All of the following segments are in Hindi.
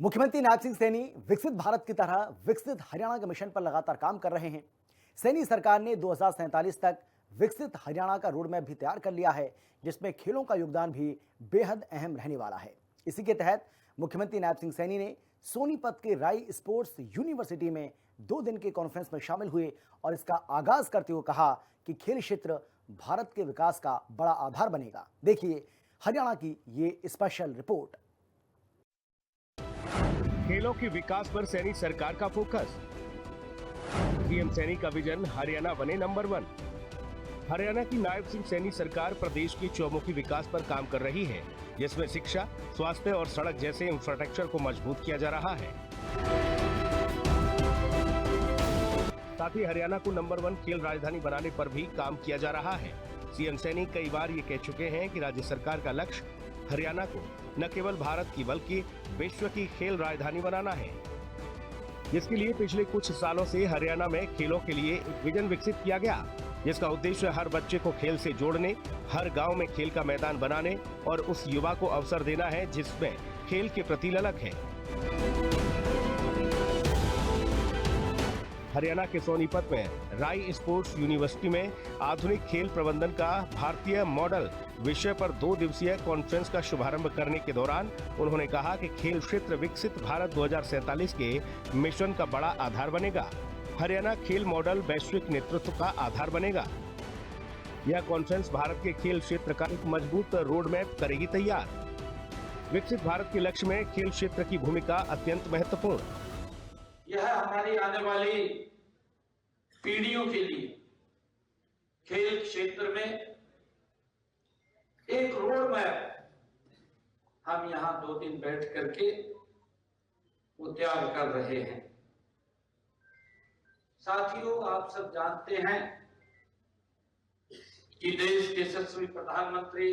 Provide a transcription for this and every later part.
मुख्यमंत्री नायब सिंह सैनी विकसित भारत की तरह विकसित हरियाणा के मिशन पर लगातार काम कर रहे हैं। सैनी सरकार ने 2047 तक विकसित हरियाणा का रोड मैप भी तैयार कर लिया है, जिसमें खेलों का योगदान भी बेहद अहम रहने वाला है। इसी के तहत मुख्यमंत्री नायब सिंह सैनी ने सोनीपत के राई स्पोर्ट्स यूनिवर्सिटी में 2 दिन के कॉन्फ्रेंस में शामिल हुए और इसका आगाज करते हुए कहा कि खेल क्षेत्र भारत के विकास का बड़ा आधार बनेगा। देखिए हरियाणा की ये स्पेशल रिपोर्ट। खेलों के विकास पर सैनी सरकार का फोकस। सीएम सैनी का विजन हरियाणा बने नंबर 1। हरियाणा की नायब सिंह सैनी सरकार प्रदेश के चौमुखी विकास पर काम कर रही है, जिसमें शिक्षा, स्वास्थ्य और सड़क जैसे इंफ्रास्ट्रक्चर को मजबूत किया जा रहा है। साथ ही हरियाणा को नंबर 1 खेल राजधानी बनाने पर भी काम किया जा रहा है। सीएम सैनी कई बार ये कह चुके हैं कि राज्य सरकार का लक्ष्य हरियाणा को न केवल भारत की बल्कि विश्व की खेल राजधानी बनाना है, जिसके लिए पिछले कुछ सालों से हरियाणा में खेलों के लिए एक विजन विकसित किया गया, जिसका उद्देश्य हर बच्चे को खेल से जोड़ने, हर गांव में खेल का मैदान बनाने और उस युवा को अवसर देना है जिसमें खेल के प्रति ललक है। हरियाणा के सोनीपत में राई स्पोर्ट्स यूनिवर्सिटी में आधुनिक खेल प्रबंधन का भारतीय मॉडल विषय पर 2 दिवसीय कॉन्फ्रेंस का शुभारंभ करने के दौरान उन्होंने कहा कि खेल क्षेत्र विकसित भारत 2047 के मिशन का बड़ा आधार बनेगा। हरियाणा खेल मॉडल वैश्विक नेतृत्व का आधार बनेगा। यह कॉन्फ्रेंस भारत के खेल क्षेत्र का एक मजबूत रोड मैप करेगी तैयार। विकसित भारत के लक्ष्य में खेल क्षेत्र की भूमिका अत्यंत महत्वपूर्ण। यह हमारी आने वाली पीढ़ियों के लिए खेल क्षेत्र में एक रोड मैप हम यहां 2 दिन बैठ करके वो तैयार कर रहे हैं। साथियों, आप सब जानते हैं कि देश के यशस्वी प्रधानमंत्री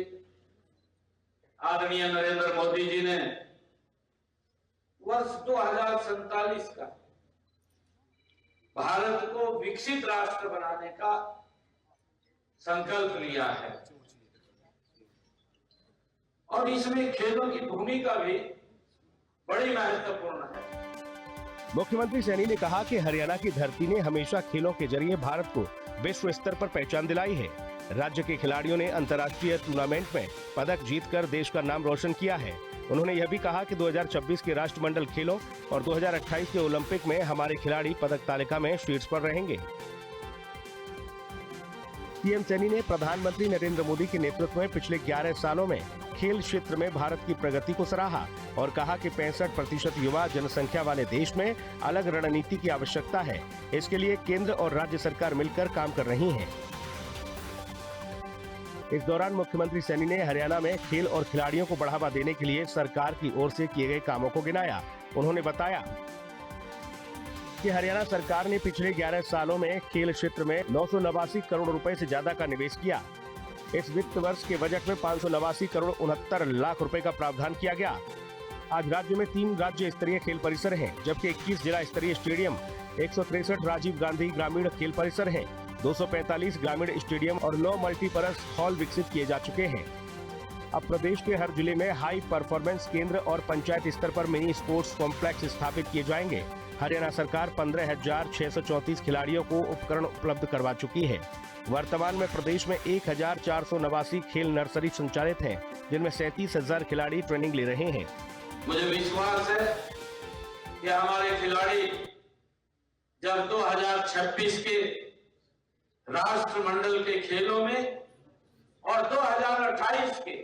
आदरणीय नरेंद्र मोदी जी ने वर्ष 2047 का भारत को विकसित राष्ट्र बनाने का संकल्प लिया है और इसमें खेलों की भूमिका भी बड़ी महत्वपूर्ण है। मुख्यमंत्री सैनी ने कहा कि हरियाणा की धरती ने हमेशा खेलों के जरिए भारत को विश्व स्तर पर पहचान दिलाई है। राज्य के खिलाड़ियों ने अंतर्राष्ट्रीय टूर्नामेंट में पदक जीतकर देश का नाम रोशन किया है। उन्होंने यह भी कहा कि 2026 के राष्ट्रमंडल खेलों और 2028 के ओलंपिक में हमारे खिलाड़ी पदक तालिका में शीर्ष पर रहेंगे। सीएम सैनी ने प्रधानमंत्री नरेंद्र मोदी के नेतृत्व में पिछले 11 सालों में खेल क्षेत्र में भारत की प्रगति को सराहा और कहा कि 65% युवा जनसंख्या वाले देश में अलग रणनीति की आवश्यकता है। इसके लिए केंद्र और राज्य सरकार मिलकर काम कर रही है। इस दौरान मुख्यमंत्री सैनी ने हरियाणा में खेल और खिलाड़ियों को बढ़ावा देने के लिए सरकार की ओर से किए गए कामों को गिनाया। उन्होंने बताया कि हरियाणा सरकार ने पिछले 11 सालों में खेल क्षेत्र में 989 करोड़ रुपए से ज्यादा का निवेश किया। इस वित्त वर्ष के बजट में 589 करोड़ 69 लाख रुपए का प्रावधान किया गया। आज राज्य में 3 राज्य स्तरीय खेल परिसर हैं, जबकि 21 जिला स्तरीय स्टेडियम, 163 राजीव गांधी ग्रामीण खेल परिसर हैं, 245 ग्रामीण स्टेडियम और 9 मल्टीपर्पज हॉल विकसित किए जा चुके हैं। अब प्रदेश के हर जिले में हाई परफॉर्मेंस केंद्र और पंचायत स्तर पर मिनी स्पोर्ट्स कॉम्प्लेक्स स्थापित किए जाएंगे। हरियाणा सरकार 15,634 खिलाड़ियों को उपकरण उपलब्ध करवा चुकी है। वर्तमान में प्रदेश में 1,489 खेल नर्सरी संचालित हैं, जिनमें 37,000 खिलाड़ी ट्रेनिंग ले रहे हैं। मुझे विश्वास है कि हमारे खिलाड़ी जब 2026 के राष्ट्रमंडल के खेलों में और 2028 के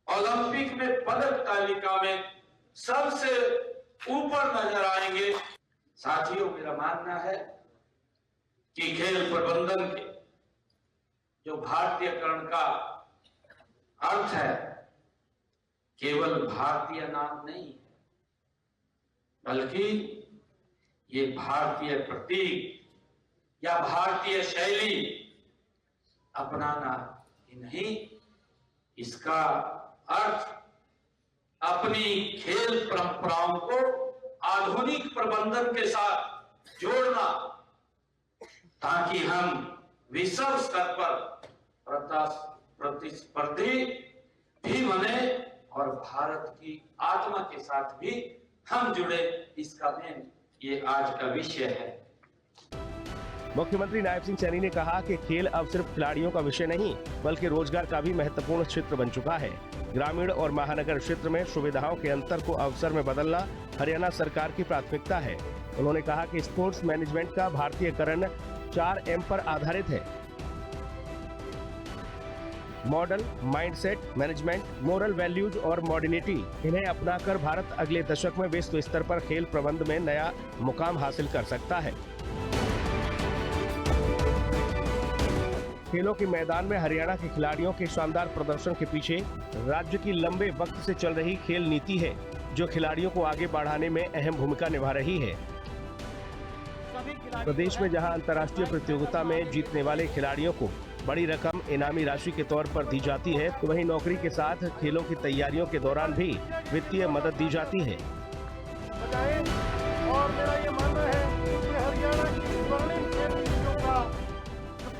ओलंपिक में पदक तालिका में सबसे ऊपर नजर आएंगे। साथियों, मेरा मानना है कि खेल प्रबंधन के जो भारतीयकरण का अर्थ है, केवल भारतीय नाम नहीं है, बल्कि ये भारतीय प्रतीक या भारतीय शैली अपनाना ही नहीं, इसका अर्थ अपनी खेल परंपराओं को आधुनिक प्रबंधन के साथ जोड़ना, ताकि हम विश्व स्तर पर प्रतिस्पर्धी भी बने और भारत की आत्मा के साथ भी हम जुड़े, इसका मेन ये आज का विषय है। मुख्यमंत्री नायब सिंह सैनी ने कहा कि खेल अब सिर्फ खिलाड़ियों का विषय नहीं बल्कि रोजगार का भी महत्वपूर्ण क्षेत्र बन चुका है। ग्रामीण और महानगर क्षेत्र में सुविधाओं के अंतर को अवसर में बदलना हरियाणा सरकार की प्राथमिकता है। उन्होंने कहा कि स्पोर्ट्स मैनेजमेंट का भारतीयकरण 4M पर आधारित है: model, mindset, management, moral values और मॉडर्निटी। इन्हें अपनाकर भारत अगले दशक में विश्व स्तर पर खेल प्रबंध में नया मुकाम हासिल कर सकता है। खेलों के मैदान में हरियाणा के खिलाड़ियों के शानदार प्रदर्शन के पीछे राज्य की लंबे वक्त से चल रही खेल नीति है, जो खिलाड़ियों को आगे बढ़ाने में अहम भूमिका निभा रही है। प्रदेश में जहां अंतर्राष्ट्रीय प्रतियोगिता में जीतने वाले खिलाड़ियों को बड़ी रकम इनामी राशि के तौर पर दी जाती है, तो वहीं नौकरी के साथ खेलों की तैयारियों के दौरान भी वित्तीय मदद दी जाती है। और मेरा ये मानना है कि हरियाणा की स्वर्णिम खेल नीतियों का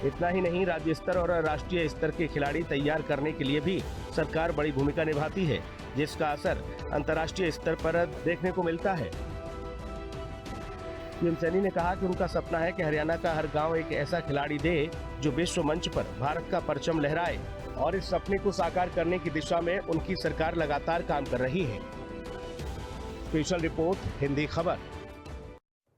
इतना ही नहीं, राज्य स्तर और राष्ट्रीय स्तर के खिलाड़ी तैयार करने के लिए भी सरकार बड़ी भूमिका निभाती है, जिसका असर अंतर्राष्ट्रीय स्तर पर देखने को मिलता है। सीएम सैनी ने कहा कि उनका सपना है कि हरियाणा का हर गांव एक ऐसा खिलाड़ी दे जो विश्व मंच पर भारत का परचम लहराए, और इस सपने को साकार करने की दिशा में उनकी सरकार लगातार काम कर रही है। स्पेशल रिपोर्ट, हिंदी खबर।